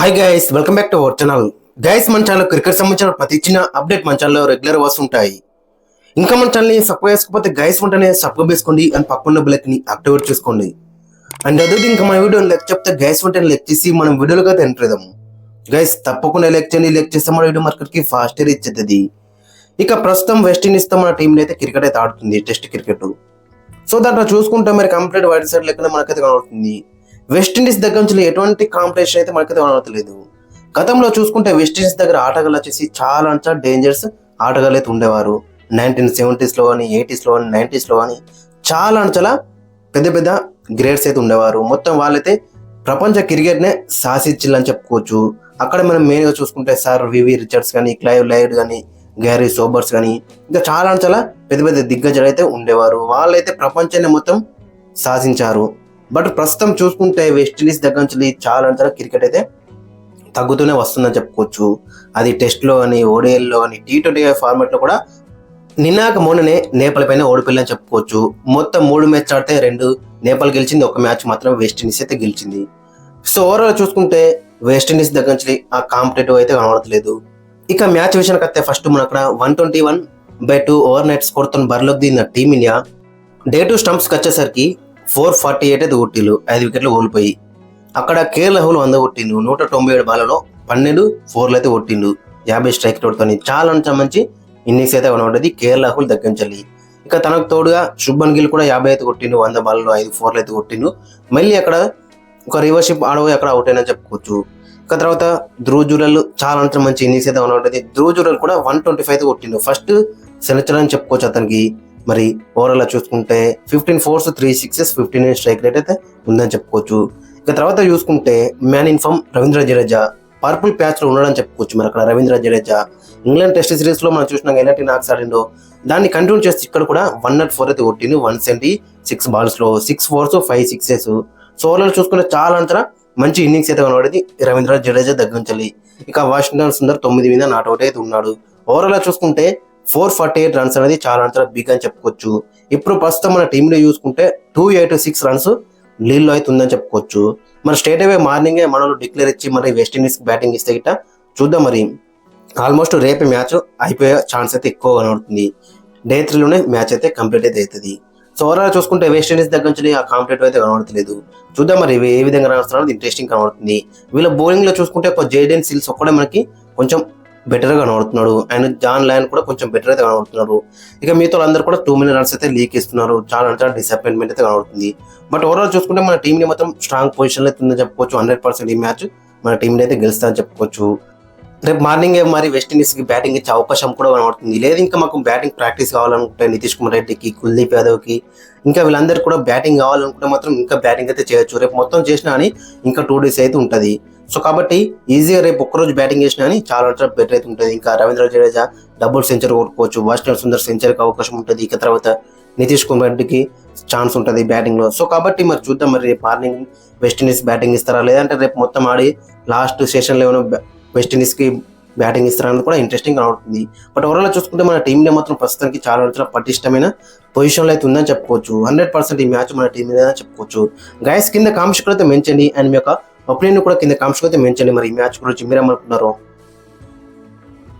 Hi guys, welcome back to our channel. Guys, మన channel cricket సంబంధించిన ప్రతి చిన్న అప్డేట్ మన ఛానల్లో రెగ్యులర్ వస్తుంటాయి. ఇంకా మన ఛానల్ని సబ్స్క్రైబ్ చేసుకోకపోతే గైస్ వెంటనే సబ్స్క్రైబ్ చేసుకోండి అండ్ పక్కన బెల్ ఐకాన్ని యాక్టివేట్ చేసుకోండి. అండ్ అదే ఇంకా మన వీడియో లైక్ చెప్తే గైస్ వెంటనే లైక్ చేసి మనం వీడియోలోకి అయితే ఎంటర్ అవుదాము. గైస్ తప్పకుండా లైక్ చేయండి, లైక్ చేస్తే మన వీడియో మార్కెట్కి ఫాస్ట్ రీచ్ అవుతుంది. ఇక ప్రస్తుతం వెస్టిండీస్తో మన టీంలో అయితే క్రికెట్ అయితే ఆడుతుంది, టెస్ట్ క్రికెట్. సో దాంట్లో చూసుకుంటే మరి కంప్లీట్ వైట్ సైడ్ లెక్కన మనకైతే కనబడుతుంది. వెస్టిండీస్ దగ్గర నుంచి ఎటువంటి కాంపిటీషన్ అయితే మనకైతే కనబడలేదు. గతంలో చూసుకుంటే వెస్టిండీస్ దగ్గర ఆటగాళ్ళు వచ్చేసి చాలా డేంజర్స్ ఆటగాళ్ళు అయితే ఉండేవారు. 1970s కానీ 80s కానీ 90s కానీ చాలా పెద్ద పెద్ద గ్రేడ్స్ అయితే ఉండేవారు. మొత్తం వాళ్ళైతే ప్రపంచ క్రికెట్నే శాసించాలని చెప్పుకోవచ్చు. అక్కడ మనం మెయిన్గా చూసుకుంటే సార్ వివి రిచర్డ్స్ కానీ, క్లైవ్ లైడ్ కానీ, గ్యారీ సోబర్స్ కానీ ఇంకా చాలా పెద్ద పెద్ద దిగ్గజాలు అయితే ఉండేవారు. వాళ్ళైతే ప్రపంచాన్ని మొత్తం శాసించారు. బట్ ప్రస్తుతం చూసుకుంటే వెస్టిండీస్ దగ్గర నుంచి చాలా క్రికెట్ అయితే తగ్గుతూనే వస్తుందని చెప్పుకోవచ్చు. అది టెస్ట్లో కానీ, ఓడిఐల్లో కానీ, T20 ఫార్మాట్లో కూడా నిన్నాక మొన్ననే నేపాల్ పైన ఓడిపోయిందని చెప్పుకోవచ్చు. మొత్తం 3 మ్యాచ్ ఆడితే 2 నేపాల్ గెలిచింది, 1 మ్యాచ్ మాత్రం వెస్టిండీస్ అయితే గెలిచింది. సో ఓవరాల్ చూసుకుంటే వెస్టిండీస్ దగ్గర నుంచి ఆ కాంపిటేటివ్ అయితే కనబడట్లేదు. ఇక మ్యాచ్ విషయానికి వస్తే ఫస్ట్ మన అక్కడ 121/2 ఓవర్ నైట్ స్కోర్తో బరిలోకి దిగిన టీమిండియా డే 2 స్టంప్స్కి వచ్చేసరికి 448 అయితే కొట్టిండు, 5 వికెట్లు కోల్పోయి. అక్కడ కేఎల్ రాహుల్ 100 కొట్టిండు, 197 బాలలో 12 4లు అయితే కొట్టిండు, 50 స్ట్రైక్ తో చాలా మంచి ఇన్నింగ్స్ అయితే కనబడ్డది కేఎల్ రాహుల్ దగ్గర నుంచి. ఇక తనకు తోడుగా శుభన్ గిల్ కూడా 50 అయితే కొట్టిండు, 100 బాలలో 5 4లు అయితే కొట్టిండు. మళ్ళీ అక్కడ ఒక రివర్షిప్ ఆడబోయి అక్కడ అవుట్ అయినా చెప్పుకోవచ్చు. ఇక తర్వాత ధ్రువ్ జురెల్ చాలా మంచి ఇన్నింగ్స్ అయితే కనబడ్డది. ధ్రువ్ జురెల్ కూడా 125 అయితే కొట్టిండు, ఫస్ట్ సెలెక్టర్ అని చెప్పుకోవచ్చు అతనికి. మరి ఓవరాల్ చూసుకుంటే 15 4s 3 6s 15 స్ట్రైక్ రేట్ అయితే ఉందని చెప్పుకోవచ్చు. ఇక తర్వాత చూసుకుంటే man in form Ravindra Jadeja purple patch లో ఉన్నాడని చెప్పుకోవచ్చు. మరి అక్కడ Ravindra Jadeja England test series లో మనం చూసినాం ఎలాంటి నాక్స్ ఆడిండో దాన్ని కంటిన్యూ చేస్తే ఇక్కడ కూడా 104 అయితే కొట్టిండు, 176 బాల్స్ లో 6 4s 5 6s. సో ఓవరాల్ చూసుకుంటే చాలా మంచి ఇన్నింగ్స్ అయితే కనబడేది రవీంద్ర జడేజా దగ్గర నుంచి. ఇక వాషింగ్టన్ సుందర్ 9 మీద నాట్అవుట్ అయితే ఉన్నాడు. ఓవరాల్ చూసుకుంటే 448 రన్స్ అనేది చాలా బిగ్ అని చెప్పుకోవచ్చు. ఇప్పుడు ప్రస్తుతం మన టీంలో చూసుకుంటే 286 రన్స్ లీడ్లో అయితే ఉందని చెప్పుకోవచ్చు. మరి స్ట్రేట్ అవే మార్నింగే మనలో డిక్లేర్ ఇచ్చి మరి వెస్టిండీస్ బ్యాటింగ్ ఇస్తే గిట్ట చూద్దాం. మరి ఆల్మోస్ట్ రేపే మ్యాచ్ అయిపోయే ఛాన్స్ అయితే ఎక్కువ కనబడుతుంది. డే 3లోనే మ్యాచ్ అయితే కంప్లీట్ అయితే అవుతుంది. సో ఓవరాల్ చూసుకుంటే వెస్టిండీస్ దగ్గర నుంచి ఆ కాంపిటేటివ్ అయితే కనబడతలేదు. చూద్దాం మరి ఏ విధంగా రాస్తున్నారు, ఇంట్రెస్టింగ్ కనబడుతుంది. వీళ్ళ బౌలింగ్ లో చూసుకుంటే ఒక జేడెన్ సిల్స్ ఒక్కడే మనకి కొంచెం బెటర్ గా కనబడుతున్నాడు, అండ్ జాన్ లయన్ కూడా కొంచెం బెటర్ అయితే కనబడుతున్నారు. ఇక మీతో అందరూ కూడా 2 మిలియన్ రన్స్ అయితే లీక్ ఇస్తున్నారు, చాలా డిసప్పాయింట్మెంట్ అయితే కనబడుతుంది. బట్ ఓవరాల్ చూసుకుంటే మన టీంని మాత్రం స్ట్రాంగ్ పొజిషన్ అయితే ఉందని చెప్పుకోవచ్చు. 100% ఈ మ్యాచ్ మన టీంని అయితే గెలుస్తారని చెప్పుకోవచ్చు. రేపు మార్నింగ్ మరి వెస్టిండీస్ కి బ్యాటింగ్ ఇచ్చే అవకాశం కూడా కనబడుతుంది. లేదు ఇంకా మాకు బ్యాటింగ్ ప్రాక్టీస్ కావాలనుకుంటే నితీష్ కుమార్ రెడ్డికి, కుల్దీప్ యాదవ్కి ఇంకా వీళ్ళందరికీ కూడా బ్యాటింగ్ కావాలనుకుంటే మాత్రం ఇంకా బ్యాటింగ్ అయితే చేయొచ్చు. రేపు మొత్తం చేసినా అని ఇంకా 2 days అయితే ఉంటుంది. సో కాబట్టి ఈజీగా రేపు ఒక్కరోజు బ్యాటింగ్ చేసినా అని చాలా బెటర్ అయితే ఉంటుంది. ఇంకా రవీంద్ర జడేజా డబుల్ సెంచరీ కొట్టుకోవచ్చు, వాషింగ్టన్ సుందర్ సెంచరీకి అవకాశం ఉంటుంది. ఇక తర్వాత నితీష్ కుమార్ రెడ్డికి ఛాన్స్ ఉంటుంది బ్యాటింగ్ లో. సో కాబట్టి మరి చూద్దాం మరి రేపు మార్నింగ్ వెస్టిండీస్ బ్యాటింగ్ ఇస్తారా, లేదంటే రేపు మొత్తం ఆడి లాస్ట్ సెషన్లో ఏమైనా వెస్టిండీస్ కి బ్యాటింగ్ ఇస్తారని కూడా ఇంట్రెస్టింగ్ అవుతుంది. బట్ ఓవరాల్ చూసుకుంటే మన టీంలో మాత్రం ప్రస్తుతానికి చాలా పటిష్టమైన పొజిషన్లో అయితే ఉందని చెప్పుకోవచ్చు. 100% ఈ మ్యాచ్ మన టీం మీద చెప్పుకోవచ్చు. గైస్ కింద కామెంట్స్ అయితే మెన్షన్ చేయండి, అండ్ మీ యొక్క ఒపీనియన్ కూడా కింద కామెంట్స్ అయితే మెన్షన్ చేయండి. మరి ఈ మ్యాచ్ గురించి మీరేమనుకున్నారో